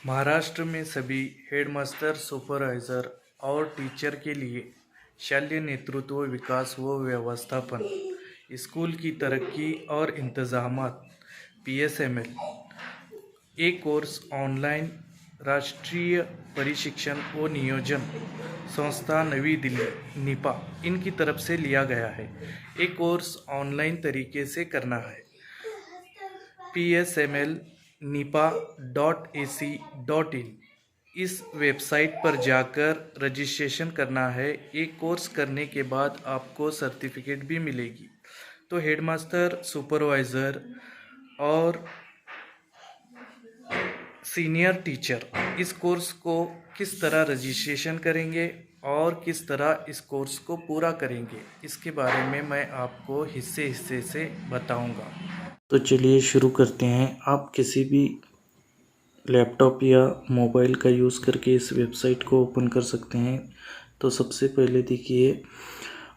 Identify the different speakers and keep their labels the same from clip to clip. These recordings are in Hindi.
Speaker 1: महाराष्ट्र में सभी हेडमास्टर, सुपरवाइजर और टीचर के लिए शालेय नेतृत्व, विकास व व्यवस्थापन, स्कूल की तरक्की और इंतजामात (PSML) एक कोर्स ऑनलाइन राष्ट्रीय प्रशिक्षण व नियोजन संस्था नई दिल्ली (निपा) इनकी तरफ से लिया गया है। एक कोर्स ऑनलाइन तरीके से करना है। PSML nipa.ac.in इस वेबसाइट पर जाकर रजिस्ट्रेशन करना है। एक कोर्स करने के बाद आपको सर्टिफिकेट भी मिलेगी। तो हेडमास्टर, सुपरवाइज़र और सीनियर टीचर इस कोर्स को किस तरह रजिस्ट्रेशन करेंगे और किस तरह इस कोर्स को पूरा करेंगे, इसके बारे में मैं आपको हिस्से हिस्से से बताऊंगा। तो चलिए शुरू करते हैं। आप किसी भी लैपटॉप या मोबाइल का यूज़ करके इस वेबसाइट को ओपन कर सकते हैं। तो सबसे पहले देखिए,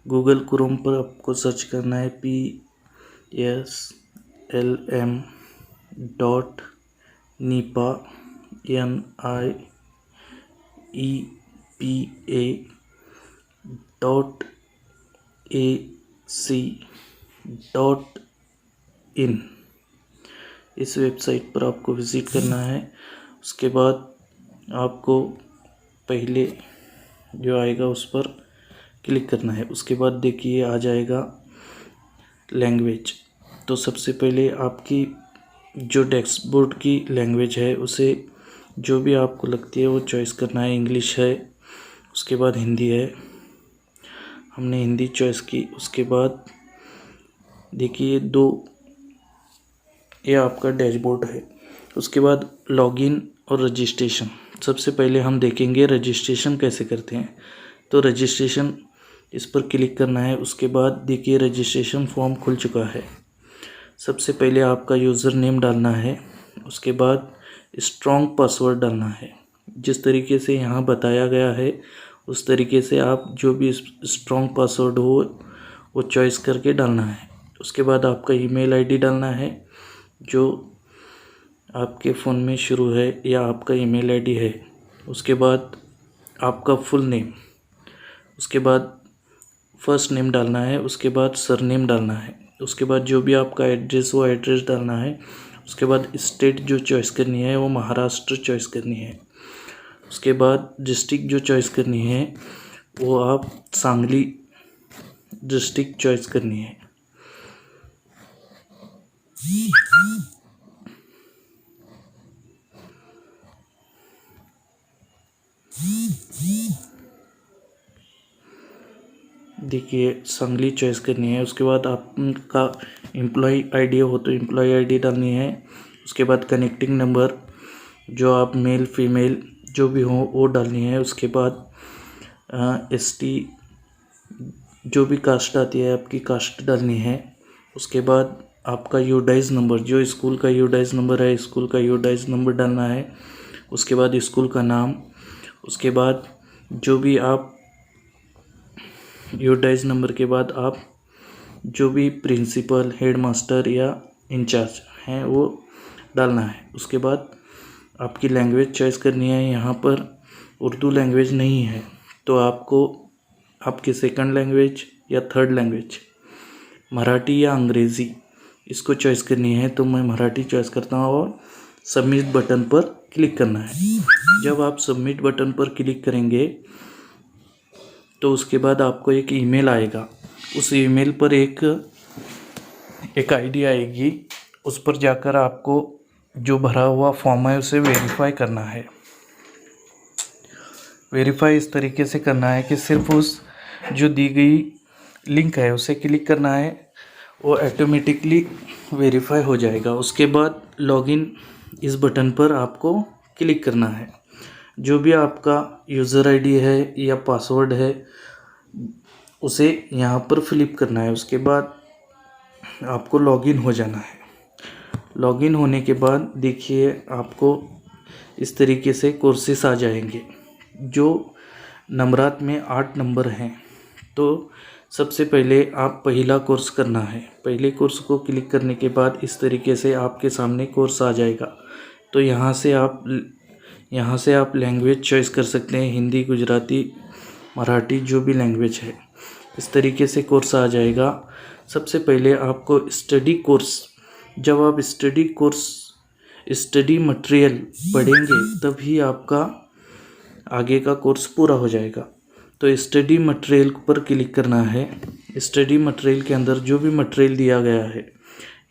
Speaker 1: गूगल क्रोम पर आपको सर्च करना है PSLM.NIPA NIEPA.AC.in इस वेबसाइट पर आपको विज़िट करना है। उसके बाद आपको पहले जो आएगा उस पर क्लिक करना है। उसके बाद देखिए आ जाएगा लैंग्वेज। तो सबसे पहले आपकी जो डैशबोर्ड की लैंग्वेज है उसे जो भी आपको लगती है वो चॉइस करना है। इंग्लिश है, उसके बाद हिंदी है, हमने हिंदी चॉइस की। उसके बाद देखिए ये आपका डैशबोर्ड है। उसके बाद लॉगिन और रजिस्ट्रेशन। सबसे पहले हम देखेंगे रजिस्ट्रेशन कैसे करते हैं। तो रजिस्ट्रेशन इस पर क्लिक करना है। उसके बाद देखिए रजिस्ट्रेशन फॉर्म खुल चुका है। सबसे पहले आपका यूज़र नेम डालना है। उसके बाद स्ट्रॉन्ग पासवर्ड डालना है। जिस तरीके से यहाँ बताया गया है उस तरीके से आप जो भी स्ट्रॉन्ग पासवर्ड हो वो चॉइस करके डालना है। उसके बाद आपका ईमेल आईडी डालना है जो आपके फ़ोन में शुरू है या आपका ईमेल आईडी है। उसके बाद आपका फुल नेम, उसके बाद फर्स्ट नेम डालना है, उसके बाद सरनेम डालना है। उसके बाद जो भी आपका एड्रेस वो एड्रेस डालना है। उसके बाद स्टेट जो चॉइस करनी है वो महाराष्ट्र चॉइस करनी है। उसके बाद डिस्ट्रिक्ट जो चॉइस करनी है वो आप सांगली डिस्ट्रिक्ट चॉइस करनी है। देखिए सांगली चॉइस करनी है। उसके बाद आपका एम्प्लॉय आईडी हो तो एम्प्लॉय आईडी डालनी है। उसके बाद कनेक्टिंग नंबर जो आप मेल फीमेल जो भी हो वो डालनी है। उसके बाद ST जो भी कास्ट आती है आपकी कास्ट डालनी है। उसके बाद आपका यूडाइज नंबर, जो स्कूल का यूडाइज नंबर है स्कूल का यूडाइज नंबर डालना है। उसके बाद स्कूल का नाम। उसके बाद जो भी आप यूडाइज नंबर के बाद आप जो भी प्रिंसिपल, हेडमास्टर या इंचार्ज हैं वो डालना है। उसके बाद आपकी लैंग्वेज चॉइस करनी है। यहाँ पर उर्दू लैंग्वेज नहीं है तो आपको आपकी सेकंड लैंग्वेज या थर्ड लैंग्वेज मराठी या अंग्रेज़ी इसको चॉइस करनी है। तो मैं मराठी चॉइस करता हूँ और सबमिट बटन पर क्लिक करना है। जब आप सबमिट बटन पर क्लिक करेंगे तो उसके बाद आपको एक ईमेल आएगा। उस ईमेल पर एक आईडी आएगी। उस पर जाकर आपको जो भरा हुआ फॉर्म है उसे वेरीफाई करना है। वेरीफाई इस तरीके से करना है कि सिर्फ उस जो दी गई लिंक है उसे क्लिक करना है, वो ऑटोमेटिकली वेरीफाई हो जाएगा। उसके बाद लॉगिन इस बटन पर आपको क्लिक करना है। जो भी आपका यूज़र आईडी है या पासवर्ड है उसे यहाँ पर फिलिप करना है। उसके बाद आपको लॉगिन हो जाना है। लॉगिन होने के बाद देखिए आपको इस तरीके से कोर्सेस आ जाएंगे जो नंबरात में 8 नंबर हैं। तो सबसे पहले आप पहला कोर्स करना है। पहले कोर्स को क्लिक करने के बाद इस तरीके से आपके सामने कोर्स आ जाएगा। तो यहाँ से आप यहाँ से आप लैंग्वेज चॉइस कर सकते हैं, हिंदी, गुजराती, मराठी, जो भी लैंग्वेज है। इस तरीके से कोर्स आ जाएगा। सबसे पहले आपको स्टडी कोर्स, जब आप स्टडी मटेरियल पढ़ेंगे तभी आपका आगे का कोर्स पूरा हो जाएगा। तो स्टडी मटेरियल पर क्लिक करना है। स्टडी मटेरियल के अंदर जो भी मटेरियल दिया गया है,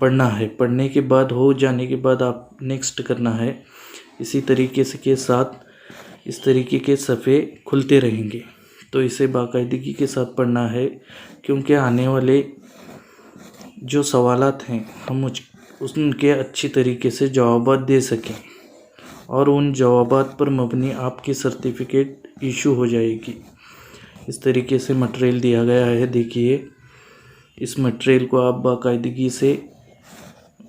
Speaker 1: पढ़ना है। पढ़ने के बाद हो जाने के बाद आप नेक्स्ट करना है। इसी तरीके से के साथ इस तरीके के सफ़े खुलते रहेंगे, तो इसे बाकायदगी के साथ पढ़ना है, क्योंकि आने वाले जो सवालात हैं हम उनके अच्छी तरीके से जवाबात दे सकें और उन जवाबात पर मबनी आपकी सर्टिफिकेट इशू हो जाएगी। इस तरीके से मटेरियल दिया गया है। देखिए, इस मटेरियल को आप बाकायदगी से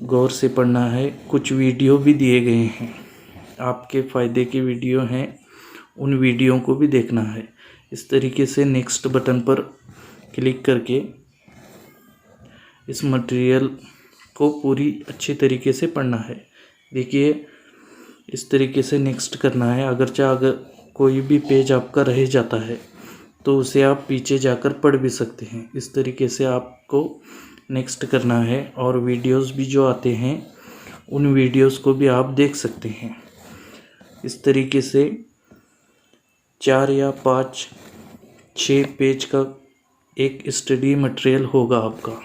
Speaker 1: गौर से पढ़ना है। कुछ वीडियो भी दिए गए हैं, आपके फ़ायदे की वीडियो हैं, उन वीडियो को भी देखना है। इस तरीके से नेक्स्ट बटन पर क्लिक करके इस मटेरियल को पूरी अच्छी तरीके से पढ़ना है। देखिए, इस तरीके से नेक्स्ट करना है। अगर कोई भी पेज आपका रह जाता है तो उसे आप पीछे जाकर पढ़ भी सकते हैं। इस तरीके से आपको नेक्स्ट करना है। और वीडियोस भी जो आते हैं उन वीडियोस को भी आप देख सकते हैं। इस तरीके से 4 या 5, 6 पेज का एक स्टडी मटेरियल होगा आपका।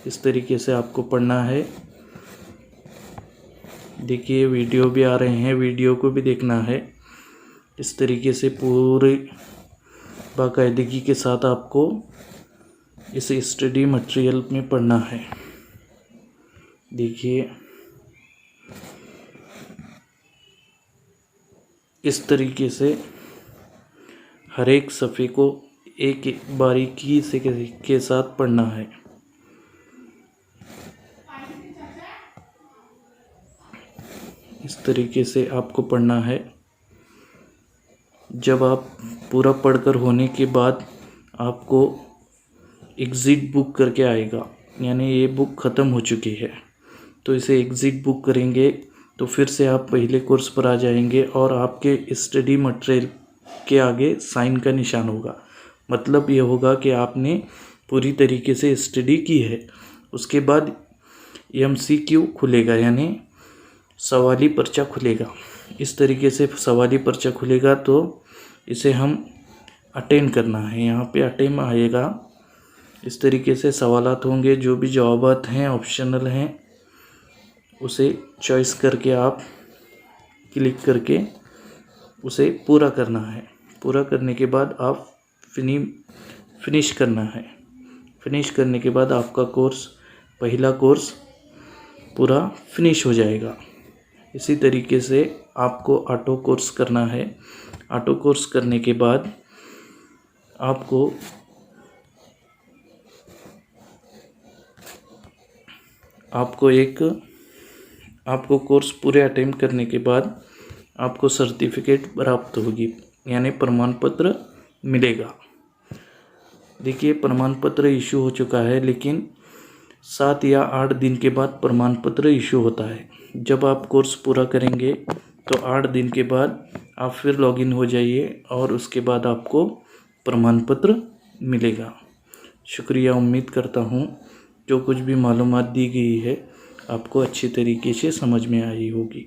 Speaker 1: इस तरीके से आपको पढ़ना है। देखिए, वीडियो भी आ रहे हैं, वीडियो को भी देखना है। इस तरीके से पूरी बाकायदगी के साथ आपको इस स्टडी मटेरियल में पढ़ना है। देखिए, इस तरीके से हर एक सफ़े को एक एक बारीकी से के साथ पढ़ना है। इस तरीके से आपको पढ़ना है। जब आप पूरा पढ़कर होने के बाद आपको एग्ज़िट बुक करके आएगा, यानी ये बुक ख़त्म हो चुकी है, तो इसे एग्ज़िट बुक करेंगे तो फिर से आप पहले कोर्स पर आ जाएंगे और आपके स्टडी मटेरियल के आगे साइन का निशान होगा। मतलब ये होगा कि आपने पूरी तरीके से स्टडी की है। उसके बाद MCQ खुलेगा, यानी सवाली पर्चा खुलेगा। इस तरीके से सवाली पर्चा खुलेगा तो इसे हम अटेंड करना है। यहाँ पे अटेंड आएगा। इस तरीके से सवालात होंगे, जो भी जवाबात हैं ऑप्शनल हैं, उसे चॉइस करके आप क्लिक करके उसे पूरा करना है। पूरा करने के बाद आप फिनिश करना है। फिनिश करने के बाद आपका कोर्स, पहला कोर्स पूरा फिनिश हो जाएगा। इसी तरीके से आपको ऑटो कोर्स करना है। ऑटो कोर्स करने के बाद आपको कोर्स पूरे अटेम्प्ट करने के बाद आपको सर्टिफिकेट प्राप्त होगी, यानी प्रमाण पत्र मिलेगा। देखिए, प्रमाण पत्र इशू हो चुका है, लेकिन 7 या 8 दिन के बाद प्रमाण पत्र इशू होता है। जब आप कोर्स पूरा करेंगे तो 8 दिन के बाद आप फिर लॉगिन हो जाइए और उसके बाद आपको प्रमाण पत्र मिलेगा। शुक्रिया। उम्मीद करता हूँ जो कुछ भी मालूमात दी गई है आपको अच्छी तरीके से समझ में आई होगी।